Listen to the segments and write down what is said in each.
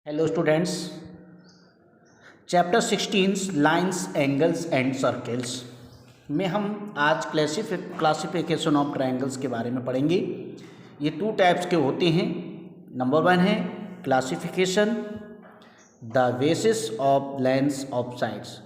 Hello students, chapter 16 lines angles and circles में हम आज क्लासिफिकेशन ऑफ ट्रायंगल्स के बारे में पढ़ेंगे। ये टू टाइप्स के होते हैं। नंबर 1 है classification the basis of lens of sides.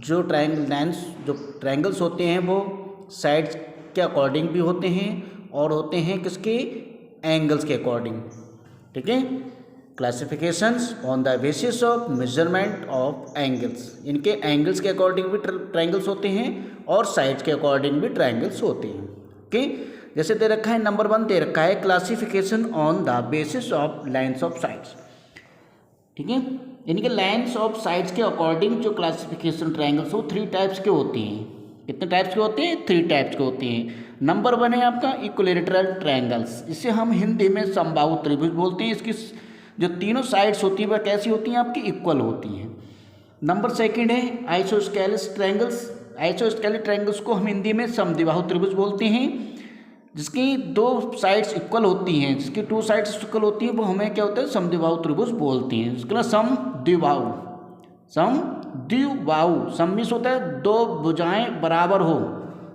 जो ट्रायंगल्स होते हैं वो साइड्स के अकॉर्डिंग भी होते हैं और होते हैं किसके, एंगल्स के अकॉर्डिंग। ठीक है, classifications on the basis of measurement of angles. इनके एंगल्स के अकॉर्डिंग भी ट्रायंगल्स होते हैं और साइड्स के अकॉर्डिंग भी ट्रायंगल्स होते हैं। ओके, जैसे दे रखा है नंबर 1 दे रखा है classification on the basis of lines of sides. ठीक है, इनके लाइन्स ऑफ साइड्स के अकॉर्डिंग जो क्लासिफिकेशन ट्रायंगल्स वो 3 टाइप्स के होते हैं। कितने टाइप्स के होते हैं? 3 टाइप्स के होते हैं। नंबर 1 है आपका इक्विलैटरल ट्रायंगल्स। इसे हम हिंदी में समबाहु त्रिभुज बोलते हैं। इसकी जो तीनों साइड्स होती है वह कैसी होती हैं? आपकी इक्वल होती हैं। नंबर 2 है आइसोस्केलिस ट्रायंगल्स। आइसोस्केलिस ट्रायंगल्स को हम हिंदी में समद्विबाहु त्रिभुज बोलते हैं। जिसकी 2 साइड्स इक्वल होती हैं, जिसकी 2 साइड्स इक्वल होती हैं वो हमें क्या होता है? समद्विबाहु त्रिभुज बोलते हैं। इसके नाम समद्विबाहु। सम मीन्स होता है 2 भुजाएं बराबर हो,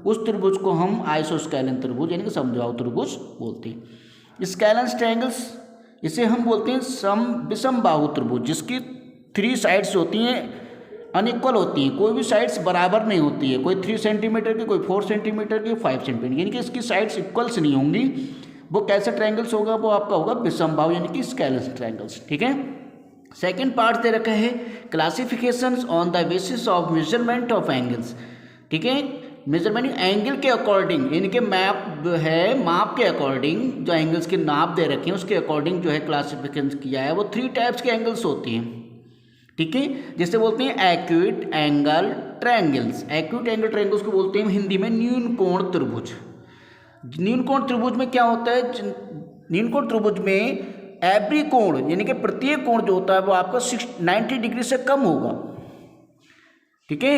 उस त्रिभुज को हम आइसोस्केलिन त्रिभुज यानी कि समद्विबाहु त्रिभुज बोलते हैं। स्केलेंस ट्रायंगल्स इसे हम बोलते हैं विषमबाहु त्रिभुज, जिसकी 3 साइड्स होती हैं अनइक्वल होती हैं। कोई भी साइड्स बराबर नहीं होती है, कोई 3 सेंटीमीटर की, कोई 4 सेंटीमीटर की, 5 सेंटीमीटर, यानी कि इसकी साइड्स इक्वल्स नहीं होंगी। वो कैसे ट्रायंगल्स होगा? वो आपका होगा विषमबाहु यानी कि स्केलेंस ट्रायंगल्स। ठीक है, सेकेंड पार्ट दे रखा है classifications on the basis of measurement of angles. ठीक है, मेजरमेंट एंगल के अकॉर्डिंग, इनके मैप है माप के अकॉर्डिंग, जो एंगल्स के नाप दे रखे हैं उसके अकॉर्डिंग जो है क्लासिफिकेशन किया है। वो 3 टाइप्स के एंगल्स होती हैं। ठीक है, जिसे बोलते हैं acute angle triangles. Acute angle triangles को बोलते हैं हिंदी में न्यून कोण त्रिभुज। न्यून कोण त्रिभुज में क्या होता है? न्यून कोण त्रिभुज में एवरी कोण यानी कि प्रत्येक कोण जो होता है वो आपका 90 डिग्री से कम होगा। ठीक है,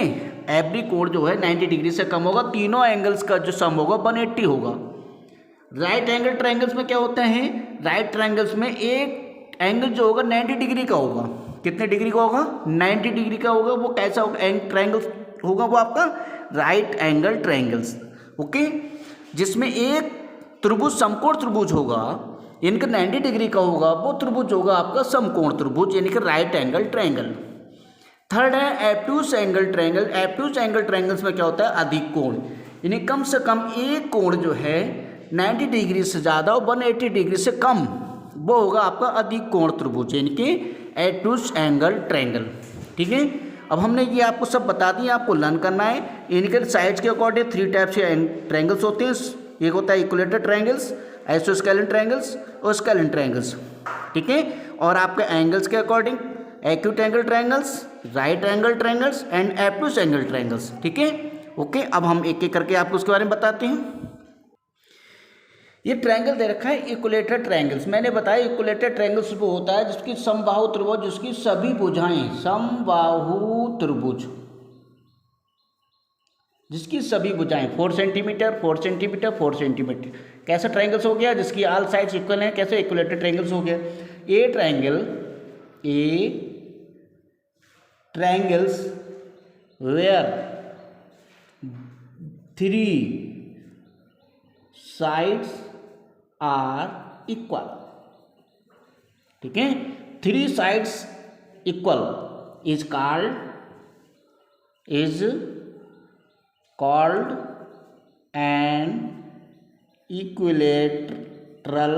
एवरी कोण जो है 90 डिग्री से कम होगा। तीनों एंगल्स का जो सम होगा 180 होगा। राइट एंगल ट्रायंगल्स में क्या होता है? राइट ट्रायंगल्स में एक एंगल जो होगा 90 डिग्री का होगा। कितने डिग्री का होगा? 90 डिग्री का होगा। वो कैसा ट्रायंगल होगा? वो आपका राइट एंगल ट्रायंगल्स। ओके, जिसमें एक त्रिभुज समकोण त्रिभुज होगा, इनका 90 डिग्री का होगा, वो त्रिभुज होगा आपका समकोण त्रिभुज यानी कि राइट एंगल ट्रायंगल। थर्ड है एब्ट्यूज एंगल ट्रायंगल। एब्ट्यूज एंगल ट्रायंगल्स में क्या होता है? अधिक कोण, यानी कम से कम एक कोण जो है 90 डिग्री से ज़्यादा और 180 डिग्री से कम, वो होगा आपका अधिक कोण त्रिभुज यानी कि एब्ट्यूज एंगल ट्रायंगल। ठीक है, अब हमने ये आपको सब बता दिया, आपको लर्न करना है। इनके साइड्स के अकॉर्डिंग 3 टाइप्स के ट्रायंगल्स होते हैं। एक होता है इक्विलैटरल ट्रायंगल्स, आइसोस्केलिन ट्रायंगल्स और स्केलिन ट्रायंगल्स। ठीक है, और आपके एंगल्स के according acute angle triangles, right angle triangles and obtuse angle triangles. ठीक है, ओके, अब हम एक एक करके आपको उसके बारे में बताते हैं। ये ट्रायंगल दे रखा है इक्विलैटरल ट्रायंगल्स। मैंने बताया इक्विलैटरल ट्रायंगल्स वो होता है जिसकी समबाहु त्रिभुज, जिसकी सभी भुजाएं समबाहु त्रिभुज, जिसकी सभी भुजाएं 4 सेंटीमीटर 4 सेंटीमीटर 4 सेंटीमीटर। कैसा ट्रायंगल्स हो गया? जिसकी ऑल साइड्स इक्वल हैं। कैसे? इक्विलैटरल ट्रायंगल्स हो गया। A triangles where 3 sides are equal. ठीक है, 3 sides equal is called an equilateral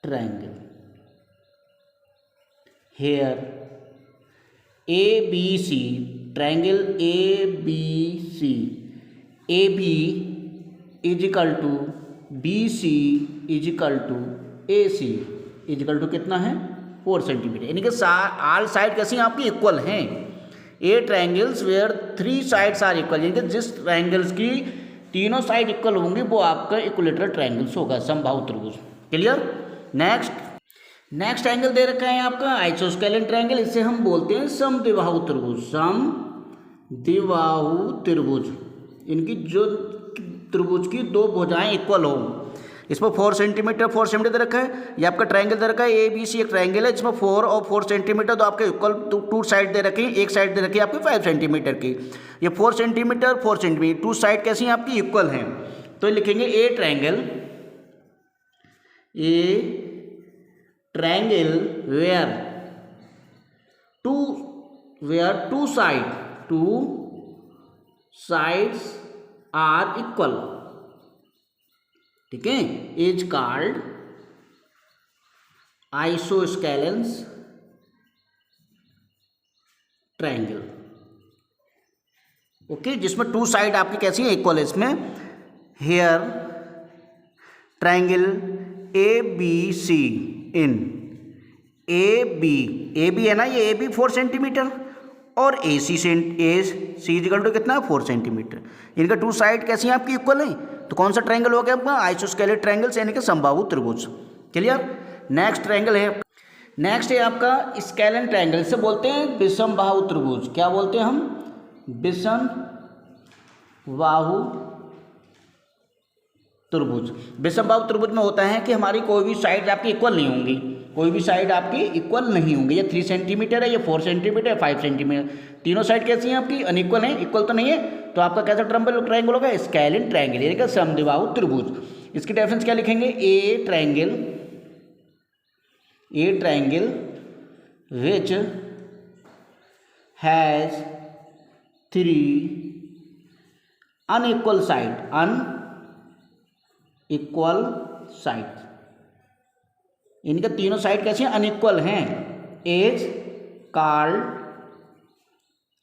triangle. Here ABC triangle ABC, AB is equal to BC is equal to AC is equal to कितना है? 4 centimetre, यानी कि all side कैसी हैं आपकी? Equal हैं। A triangles where 3 sides are equal, यानी कि जिस ट्रायंगल्स की तीनों साइड इक्वल होंगी वो आपका इक्विलैटरल ट्रायंगल्स होगा, समबाहु त्रिभुज। क्लियर? नेक्स्ट एंगल दे रखा है आपका आइसोस्केलिन ट्रायंगल। इसे हम बोलते हैं समद्विबाहु त्रिभुज। समद्विबाहु त्रिभुज, इनकी जो त्रिभुज की 2 भुजाएं इक्वल हो, इसमें 4 सेंटीमीटर 4 सेंटीमीटर दे रखा है। ये आपका ट्रायंगल दे रखा है ABC, एक ट्रायंगल है जिसमें 4 और 4 सेंटीमीटर तो आपके इक्वल टू साइड दे रखी है। एक साइड दे रखी है आपकी 5 सेंटीमीटर की। ये 4 सेंटीमीटर 4 सेंटीमीटर टू साइड कैसी हैं आपकी इक्वल हैं। तो लिखेंगे a triangle where two sides are equal, ठीक है, is called isosceles triangle. Okay, जिसमें टू साइड आपकी कैसी है इक्वल है। इसमें here triangle ABC in A B है ना, ये AB 4 सेंटीमीटर और AC इक्वल टू कितना 4 सेंटीमीटर। इनका टू साइड कैसी हैं आपकी इक्वल है। तो कौन सा ट्रायंगल हो गया आपका आइसोस्केलेस ट्रायंगल यानी कि समबाहु त्रिभुज। क्लियर। नेक्स्ट ट्रायंगल है, नेक्स्ट है आपका स्केलेन ट्रायंगल। इसे बोलते हैं विषमबाहु त्रिभुज। क्या बोलते हैं हम, विषमबाहु त्रिभुज। विषमबाहु त्रिभुज में होता है कि हमारी कोई भी साइड आपकी इक्वल नहीं होंगी, कोई भी साइड आपकी इक्वल नहीं होंगी। ये 3 सेंटीमीटर है, ये 4 सेंटीमीटर है, 5 सेंटीमीटर, तीनों साइड कैसी हैं आपकी अनइक्वल हैं, इक्वल तो नहीं है। तो आपका कैसा ट्रायंगल होगा स्केलेन ट्रायंगल यानी कि समद्विबाहु त्रिभुज। इसकी डेफिनेशन क्या लिखेंगे, a triangle which has 3 unequal side, इनके तीनों साइड कैसे अनइक्वल हैं, is called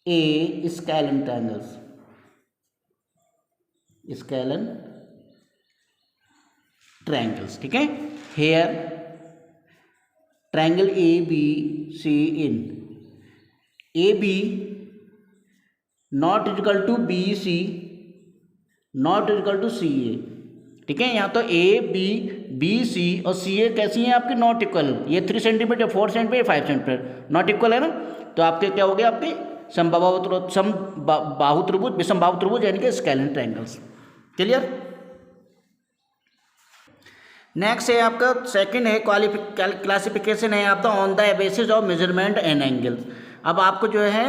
a scalene triangles. Scalene triangles, ठीक है। Here triangle ABC in AB not equal to BC not equal to CA, ठीक है। यहाँ तो ABC और CA कैसी हैं आपकी नॉट इक्वल। ये 3 centimetre 4 centimetre 5 centimetre not equal है ना। तो आपके क्या हो गया, आपके समबाहु त्रिभुज विषमबाहु त्रिभुज यानी कि स्केलेन ट्रायंगल्स। क्लियर। नेक्स्ट है आपका सेकंड है क्लासिफिकेशन है आपका on the basis of measurement and angles. अब आपको जो है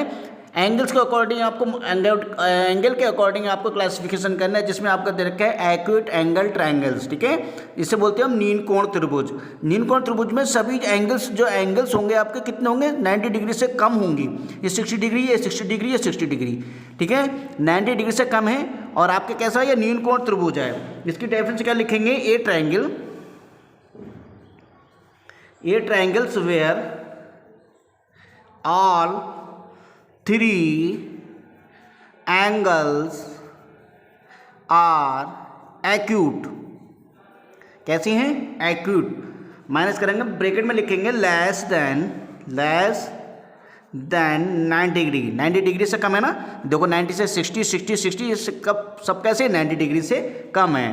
एंगल्स के अकॉर्डिंग आपको एंगल के अकॉर्डिंग आपको क्लासिफिकेशन करना है, जिसमें आपका दे रखा है एक्यूट एंगल ट्रायंगल्स, ठीक है। इसे बोलते हैं हम नीन कोण त्रिभुज। नीन कोण त्रिभुज में सभी एंगल्स होंगे आपके कितने होंगे 90 डिग्री से कम होंगी। ये 60 डिग्री, ये 60 डिग्री, ये 60 डिग्री, ठीक है, 90 डिग्री से कम है। और आपके कैसा है, ये नीन कोण त्रिभुज है। इसकी डेफिनेशन क्या लिखेंगे, a triangles where all 3 angles are acute. कैसी हैं, एक्यूट। माइनस करेंगे, ब्रैकेट में लिखेंगे लेस देन 90 डिग्री। 90 डिग्री से कम है ना, देखो 90 से 60 60 60 ये सब कैसे 90 डिग्री से कम है।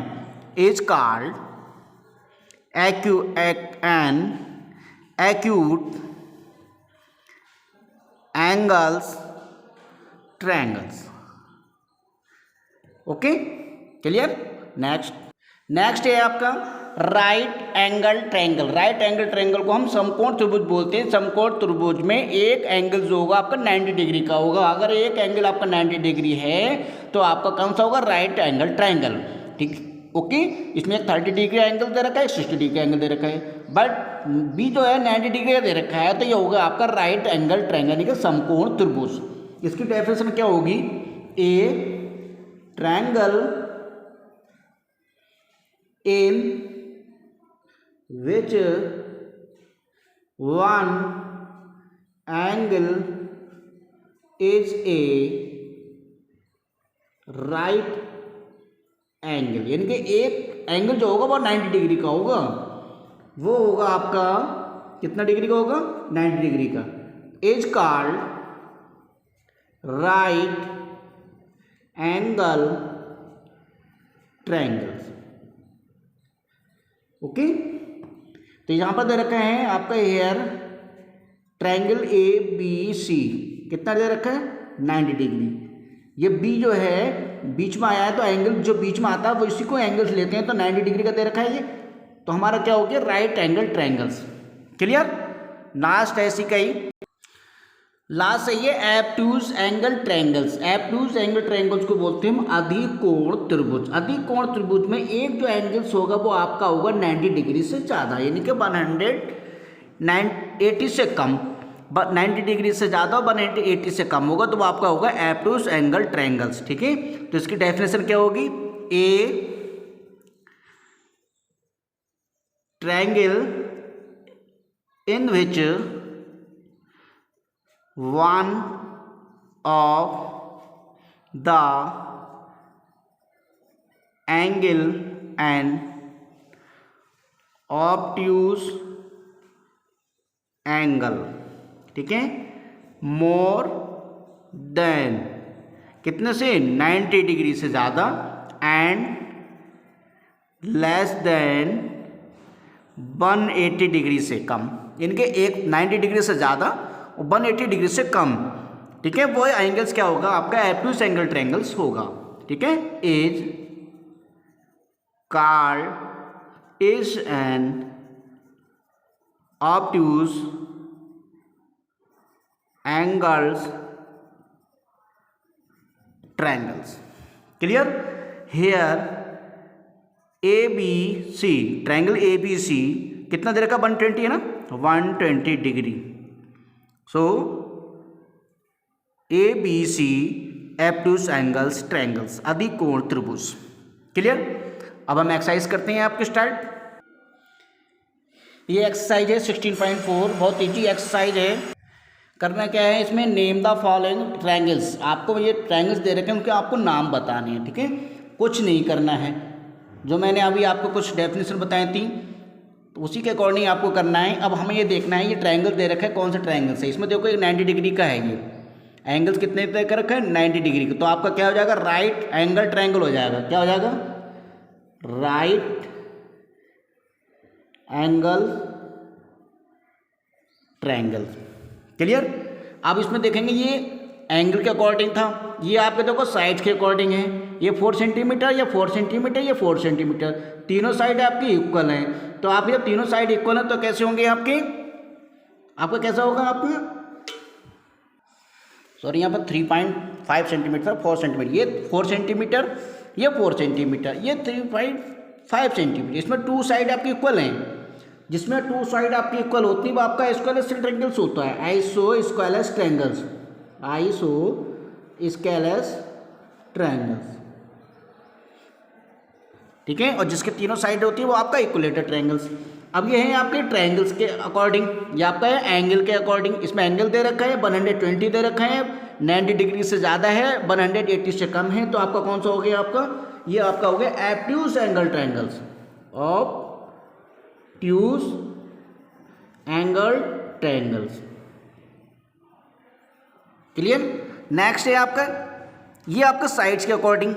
Is called acute angles triangles. Okay, clear. Next है आपका right angle triangle. Right angle triangle को हम समकोण त्रिभुज बोलते हैं। समकोण त्रिभुज में एक एंगल जो होगा आपका 90 डिग्री का होगा। अगर एक एंगल आपका 90 डिग्री है तो आपका कौन सा होगा, राइट एंगल ट्रायंगल, ठीक। ओके, इसमें 30 डिग्री एंगल दे रखा है, 60 डिग्री एंगल दे रखा है, बट बी जो है 90 डिग्री दे रखा है। तो ये होगा आपका राइट एंगल ट्रायंगल यानी कि समकोण त्रिभुज। इसकी डेफिनेशन क्या होगी, ए triangle in which one angle is a right angle, यानी कि एक एंगल जो होगा वो 90 डिग्री का होगा। वो होगा आपका कितना डिग्री का होगा, 90 डिग्री का। Is called right angle triangles. Okay, तो यहाँ पर दे रखा है आपका हेयर ट्रायंगल ABC, कितना दे रखा है 90 डिग्री। ये बी जो है बीच में आया है, तो एंगल जो बीच में आता है वो इसी को एंगल्स लेते हैं, तो 90 डिग्री का दे रखा है ये, तो हमारा क्या हो गया right angle triangles. Clear. Last ऐसी कही, लास्ट है ये एब्ट्यूज एंगल ट्रायंगल्स। एब्ट्यूज एंगल ट्रायंगल्स को बोलते हैं हम अधिकोण त्रिभुज। अधिकोण त्रिभुज में एक जो एंगल्स होगा वो आपका होगा 90 डिग्री से ज़्यादा, यानी कि 180 से कम, 90 डिग्री से ज़्यादा और 180 से कम होगा तो वो आपका होगा एब्ट्यूज एंगल ट्रायंगल्स। ठीक है, तो इसकी डेफिनेशन क्या होगी, ए triangle in which one of the angle and obtuse angle, ठीक है, मोर देन कितने से 90 डिग्री से ज़्यादा एंड लेस देन 180 डिग्री से कम, इनके एक 90 डिग्री से ज़्यादा और 180 डिग्री से कम, ठीक है, वो एंगल्स क्या होगा आपका एब्ट्यूज एंगल ट्रायंगल्स होगा। ठीक है, is called is an obtuse angles triangles. Clear. Here A B C, triangle A B C कितना दे रखा 120 है ना, 120 degree. So A B C obtuse angles triangles, अधिकोण त्रिभुज। क्लियर। अब हम एक्सरसाइज करते हैं आपके स्टार्ट। ये एक्सरसाइज है 16.4, बहुत इजी एक्सरसाइज है। करना क्या है इसमें, नेम द फॉलोइंग ट्रायंगल्स, आपको ये ट्रायंगल्स दे रखे हैं उनके आपको नाम बताने हैं। ठीक है, कुछ नहीं करना है, जो मैंने अभी आपको कुछ डेफिनेशन बताई थी तो उसी के अकॉर्डिंग आपको करना है। अब हमें ये देखना है ये ट्रायंगल दे रखा है कौन सा ट्रायंगल है, इसमें देखो एक 90 डिग्री का है, ये एंगल्स कितने तय कर रखा है 90 डिग्री का, तो आपका क्या हो जाएगा राइट एंगल ट्रायंगल हो जाएगा। क्या हो जाएगा, राइट एंगल ट्रायंगल। क्लियर। अब इसमें देखेंगे ये एंगल के अकॉर्डिंग था, ये आपके देखो साइड के अकॉर्डिंग है, ये 4 सेंटीमीटर, ये 4 सेंटीमीटर, ये 4 सेंटीमीटर, तीनों साइड आपकी इक्वल हैं। तो आप जब तीनों साइड इक्वल हैं तो कैसे होंगे आपके, आपका कैसा होगा आपका, सॉरी यहाँ पर 3.5 सेंटीमीटर 4 सेंटीमीटर, ये 4 सेंटीमीटर, ये 4 सेंटीमीटर, ये 3.5 सेंटीमीटर, इसमें 2 साइड आपकी इक्वल हैं, जिसमें 2 साइड आपकी इक्वल होती है वो आपका स्क्वायरलेस ट्रायंगल्स होता है, आइसो स्क्वायरलेस ट्रायंगल्स, आइसो स्क्वायरलेस ट्रायंगल्स। ठीक है, और जिसके तीनों साइड होती है वो आपका इक्विलेटरल ट्रायंगल्स। अब ये है आपके ट्रायंगल्स के अकॉर्डिंग, ये आपका है एंगल के अकॉर्डिंग, इसमें एंगल दे रखा है 120 दे रखा है, 90 डिग्री से ज़्यादा है, 180 से कम है, तो आपका कौन सा हो गया आपका, ये आपका हो गया obtuse angle triangles, obtuse angle triangles. Clear. Next है आपका, ये आपका साइड्स के अकॉर्डिंग,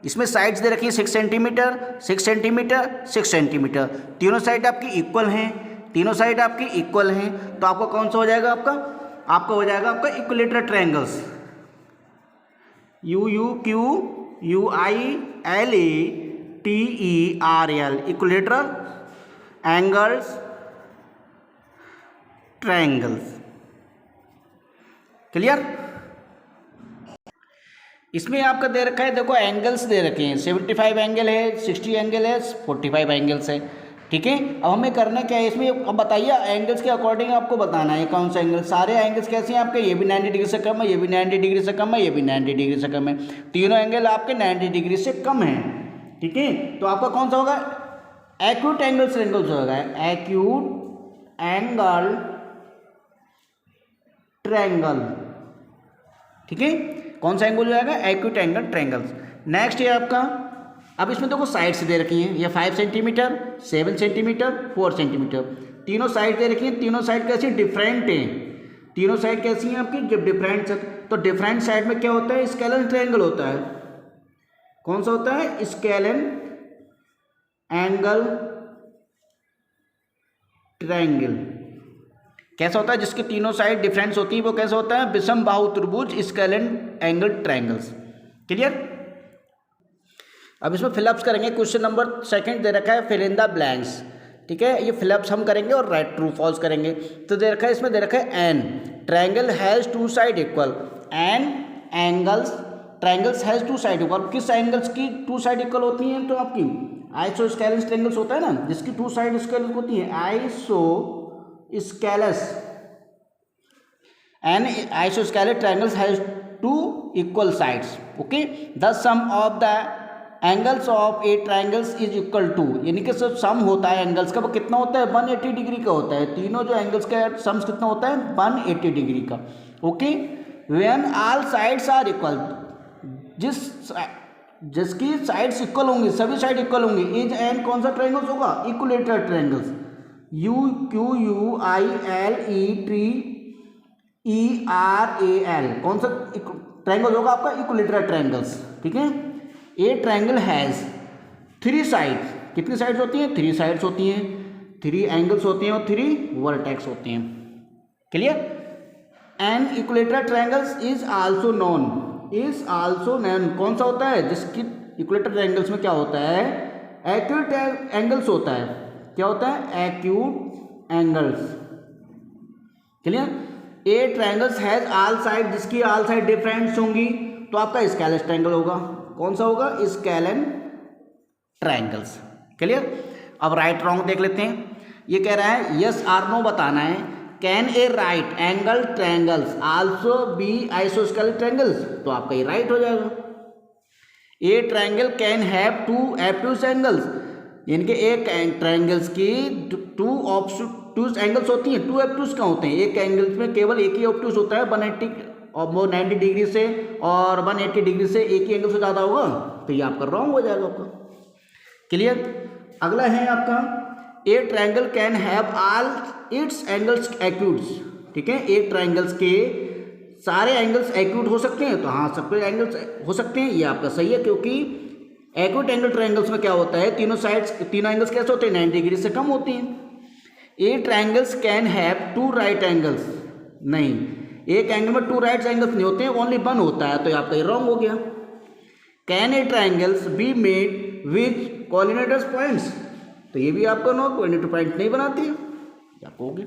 इसमें साइड्स दे रखी है 6 सेंटीमीटर 6 सेंटीमीटर 6 सेंटीमीटर, तीनों साइड आपकी इक्वल हैं, तीनों साइड आपकी इक्वल हैं, तो आपका कौन सा हो जाएगा आपका हो जाएगा आपका equilateral triangles, UUQUILATERL, equilateral angles triangles. Clear. इसमें आपका दे रखा है देखो एंगल्स दे रखे हैं, 75 एंगल है, 60 एंगल है, 45 एंगल्स है। ठीक है, अब हमें करना क्या है इसमें, अब बताइए एंगल्स के अकॉर्डिंग आपको बताना है कौन सा एंगल, सारे एंगल्स कैसे हैं आपके, ये भी 90 डिग्री से कम है, ये भी 90 डिग्री से कम है, ये भी 90 डिग्री से कम है, तीनों एंगल आपके 90 डिग्री से कम है। ठीक है, तो आपका कौन सा होगा, एक्यूट एंगल ट्रायंगल्स होगा, एक्यूट एंगल ट्रायंगल। ठीक है, कौन सा एंगल हो जाएगा, एक्यूट एंगल ट्रायंगल्स। नेक्स्ट है आपका, अब इसमें देखो साइड्स दे रखी हैं, ये 5 सेंटीमीटर 7 सेंटीमीटर 4 सेंटीमीटर, तीनों साइड दे रखी हैं, तीनों साइड कैसी डिफरेंट हैं, तीनों साइड कैसी हैं आपकी जब डिफरेंट, तो डिफरेंट साइड में क्या होता है, स्केलन ट्रायंगल होता है, कौन सा होता है, स्केलन एंगल ट्रायंगल। कैसा होता है, जिसके तीनों साइड डिफरेंस होती है वो कैसा होता है, विषम बाहु त्रिभुज स्केलन एंगल ट्रायंगल्स। क्लियर। अब इसमें फिलअप्स करेंगे। क्वेश्चन नंबर 2 दे रखा है फिल इन द ब्लैंक्स, ठीक है, ये फिलअप्स हम करेंगे और राइट ट्रू फॉल्स करेंगे। तो दे रखा है, इसमें दे रखा है an triangle has 2 side equal, an angles triangles has 2 side equal. किस एंगल्स की 2 साइड इक्वल होती हैं? तो आपकी आइसोस्केलेस ट्रायंगल्स होता है ना, जिसकी 2 साइड स्केल होती है isosceles, an isosceles triangles has 2 equal sides. Okay, the sum of the angles of a triangles is equal to, यानी कि सब सम होता है एंगल्स का, वो कितना होता है? 180 डिग्री का होता है। तीनों जो एंगल्स का सम्स कितना होता है? 180 डिग्री का। Okay, when all sides are equal, जिसकी साइड्स इक्वल होंगी, सभी साइड इक्वल होंगी, इज एन कौन सा ट्रायंगल्स होगा? Equilateral triangles, U Q U I L E T E R A L, कौन सा ट्रायंगल होगा आपका? इक्विलेटरल ट्रायंगल्स, ठीक है। ए ट्रायंगल हैज़ 3 साइड्स, कितनी साइड्स होती हैं? 3 साइड्स होती हैं, 3 एंगल्स होते हैं और 3 वर्टेक्स होते हैं। Clear. An equilateral triangles is also known, is also known कौन सा होता है? जिसकी इक्विलेटरल ट्रायंगल्स में क्या होता है? एक्यूट एंगल्स होता है। क्या होता है? Acute angles. Clear. A triangles has all side, जिसकी ऑल साइड डिफरेंट होंगी, तो आपका स्केलेस ट्रायंगल होगा। कौन सा होगा? Scalene triangles. क्लियर। अब राइट रॉन्ग देख लेते हैं। ये कह रहा है यस आर नो बताना है। Can a right angle triangles also be isosceles triangles, तो आपका ये राइट हो जाएगा। A triangle can have 2 obtuse angles, यानी कि एक ट्रायंगल्स की 2 ऑब्टयूज एंगल्स होती हैं। 2 ऑब्टयूज क्या होते हैं? एक एंगल्स में केवल एक ही ऑब्टयूज होता है 180 और वो 90 डिग्री से, और 180 डिग्री से एक ही एंगल से ज़्यादा होगा, तो ये आपका रॉन्ग हो जाएगा आपका। क्लियर। अगला है आपका a triangle can have all its angles acutes, ठीक है। ए ट्रायंगल्स के सारे एंगल्स एक्यूट हो सकते हैं, तो हाँ सबके एंगल्स हो सकते हैं, ये आपका सही है, क्योंकि एक्यूट एंगल ट्रायंगल्स में क्या होता है? तीनों साइड्स, तीनों एंगल्स कैसे होते हैं? 90 डिग्री से कम होती हैं। A triangles can have 2 right angles, नहीं, एक एंगल में 2 राइट एंगल्स नहीं होते हैं, ओनली 1 होता है, तो आपका ये रॉन्ग हो गया। Can a triangles be made with coordinators points, तो ये भी आपका नो, कोऑर्डिनेटर पॉइंट नहीं बनाती है, आपको हो गया।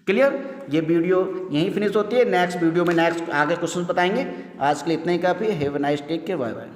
क्लियर। ये वीडियो यहीं फिनिश होती है। नेक्स्ट वीडियो में नेक्स्ट आगे क्वेश्चन बताएंगे। आज के लिए इतना ही काफ़ी है। Have a nice take care, bye bye.